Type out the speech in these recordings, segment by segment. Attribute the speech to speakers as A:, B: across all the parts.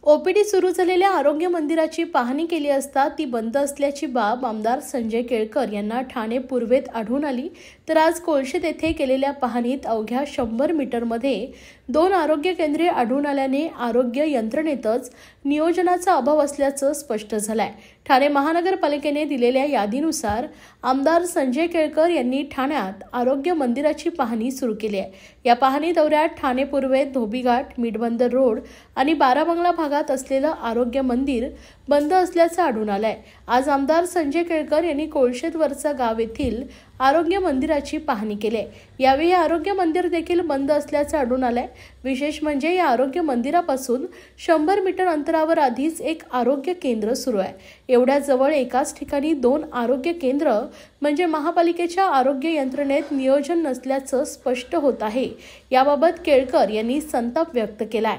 A: OPD सुरू झालेल्या आरोग्य मंदिराची पाहणी केली असता ती बंद असल्याची बाब आमदार संजय केळकर यांना ठाणे पूर्वेत आढळून आली। तर आज कोळशेत येथे केलेल्या पाहणीत अवघ्या 100 मीटरमध्ये 2 आरोग्य केंद्रे आढळून आल्याने आरोग्य यंत्रणेतच नियोजनाचा अभाव असल्याचं स्पष्ट झालंय। ठाणे महानगरपालिकेने दिलेल्या यादीनुसार आमदार संजय केळकर यांनी ठाण्यात आरोग्य मंदिराची पाहणी सुरू केली आहे। या पाहणी दौऱ्यात ठाणे पूर्वेत धोबीघाट, मिठबंदर रोड आणि बाराबंगला भागात असलेलं आरोग्य मंदिर बंद असल्याचं आढळून आलंय। आज आमदार संजय केळकर यांनी कोळशेत वरचा गाव येथील आरोग्य मंदिराची पाहणी केली। यावेळी आरोग्य मंदिर देखील बंद असल्याचं आढळून आलंय। विशेष म्हणजे या आरोग्य मंदिरापासून 100 मीटर अंतरावर आधीच एक आरोग्य केंद्र सुरू आहे। एवढ्या जवळ एकाच ठिकाणी 2 आरोग्य केंद्र म्हणजे महापालिकेच्या आरोग्य यंत्रणेत नियोजन नसल्याचं स्पष्ट होत आहे। याबाबत केळकर यांनी संताप व्यक्त केलाय।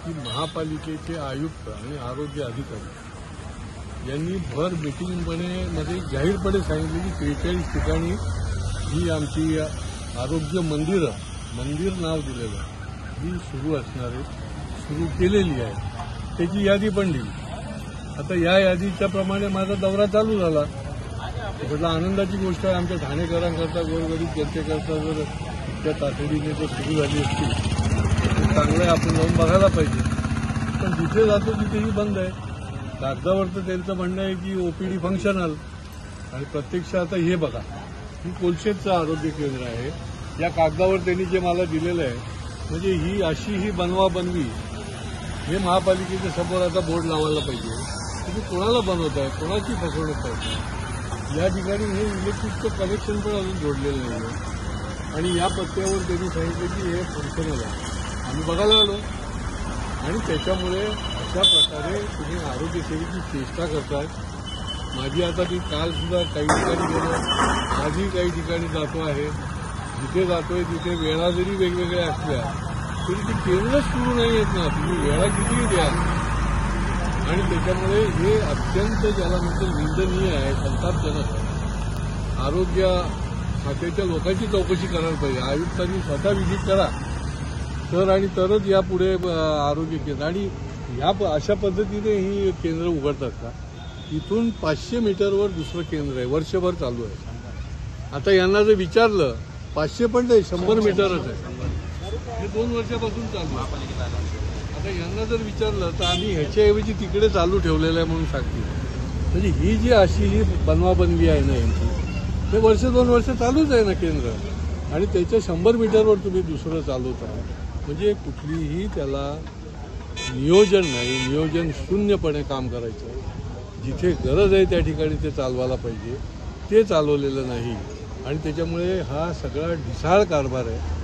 B: महापालिकेचे आयुक्त आणि आरोग्य अधिकारी यांनी भर मीटिंगमध्ये जाहीरपणे सांगितले की 43 ठिकाणी ही आमची आरोग्य मंदिर नाव दिलेलं ही सुरू असणार आहे, सुरू केलेली आहे, त्याची यादी पण दिली। आता या यादीच्या प्रमाणे माझा दौरा चालू झाला। त्याला आनंदाची गोष्ट आहे। आमच्या ठाणेकरांकरता, गोरगरीब जनतेकरता जर इतक्या तातडीने जर सुरू झाली असती तर चांगलं आहे, आपण जाऊन बघायला पाहिजे। पण जिथे जातो तिथेही बंद आहे। कागदावर तर त्यांचं म्हणणं आहे की ओपीडी फंक्शनल, आणि प्रत्यक्ष आता हे बघा, ही कोळशेतचं आरोग्य केंद्र आहे। या कागदावर त्यांनी जे मला दिलेलं आहे, म्हणजे ही अशी ही बनवाबनवी, हे महापालिकेच्या समोर आता बोर्ड लावायला पाहिजे। तुम्ही कोणाला बनवताय, कोणाची फसवणूक करताय। या ठिकाणी हे इलेक्ट्रिकचं कनेक्शन पण अजून जोडलेलं नाही आणि या पत्त्यावर त्यांनी सांगितलं की हे फंक्शनल आहे। आम्ही बघायला आलो आणि त्याच्यामुळे अशा प्रकारे तुम्ही आरोग्य सेवेची चेष्टा करताय। माझी आता ती काल सुद्धा काही ठिकाणी गेलो, आजही काही ठिकाणी जातो आहे। जिथे जातोय तिथे वेळा जरी वेगवेगळ्या असल्या तरी ती केंद्र सुरू नाही येत ना, तुम्ही वेळा कितीही द्या। आणि त्याच्यामुळे हे अत्यंत ज्याला म्हणतो निंदनीय आहे, संतापजनक आहे। आरोग्य खात्याच्या लोकांची चौकशी करायला पाहिजे। आयुक्तांनी स्वतः व्हिजिट करा तर आणि तरच यापुढे आरोग्य केंद्र आणि या अशा पद्धतीने ही केंद्र उघडतात का? इथून 500 मीटरवर दुसरं केंद्र आहे, वर्षभर चालू आहे। आता यांना जर विचारलं, 500 पण नाही, 100 मीटरच आहे, हे 2 वर्षापासून चालू आहे। आता यांना जर विचारलं तर आम्ही ह्याच्याऐवजी तिकडे चालू ठेवलेलं आहे म्हणून सांगतील। म्हणजे ही जी अशी ही बनवाबनवी आहे ना यांची, ते वर्ष 2 वर्ष चालूच आहे ना केंद्र, आणि त्याच्या 100 मीटरवर तुम्ही दुसरं चालवता। म्हणजे कुठलीही त्याला नियोजन नाही, नियोजन शून्यपणे काम करायचं। जिथे गरज आहे त्या ठिकाणी ते चालवायला पाहिजे, ते चालवलेलं नाही आणि त्याच्यामुळे हा सगळा ढिसाळ कारभार आहे।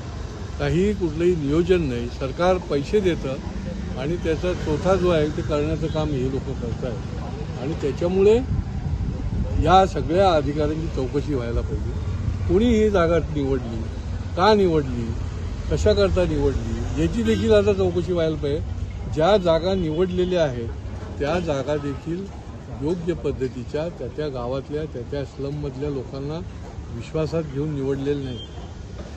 B: काही कुठलंही नियोजन नाही। सरकार पैसे देतं आणि त्याचा चौथा जो आहे ते करण्याचं काम हे लोक करत आहेत आणि त्याच्यामुळे या सगळ्या अधिकाऱ्यांची चौकशी व्हायला पाहिजे। कोणी ही जागा निवडली, का निवडली, कशाकरता निवडली, याची देखील आता चौकशी व्हायला पाहिजे। ज्या जागा निवडलेल्या आहेत त्या जागा देखील योग्य पद्धतीच्या त्या गावातल्या त्या स्लममधल्या लोकांना विश्वासात घेऊन निवडलेलं नाही।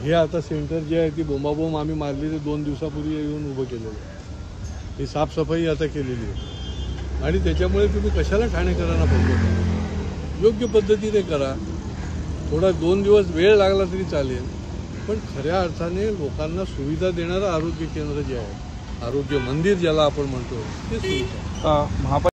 B: हे आता सेंटर जे आहे ती बोंबाबोंब आम्ही मारलेली 2 दिवसापूर्वी येऊन उभं केलेलं आहे। ही साफसफाई आता केलेली आहे आणि त्याच्यामुळे तुम्ही कशाला ठाणेकरांना बोलतो? योग्य पद्धतीने करा। थोडा 2 दिवस वेळ लागला तरी चालेल, पण खऱ्या अर्थाने लोकांना सुविधा देणारं आरोग्य केंद्र जे आहे, आरोग्य मंदिर ज्याला आपण म्हणतो, ते सुरू करा।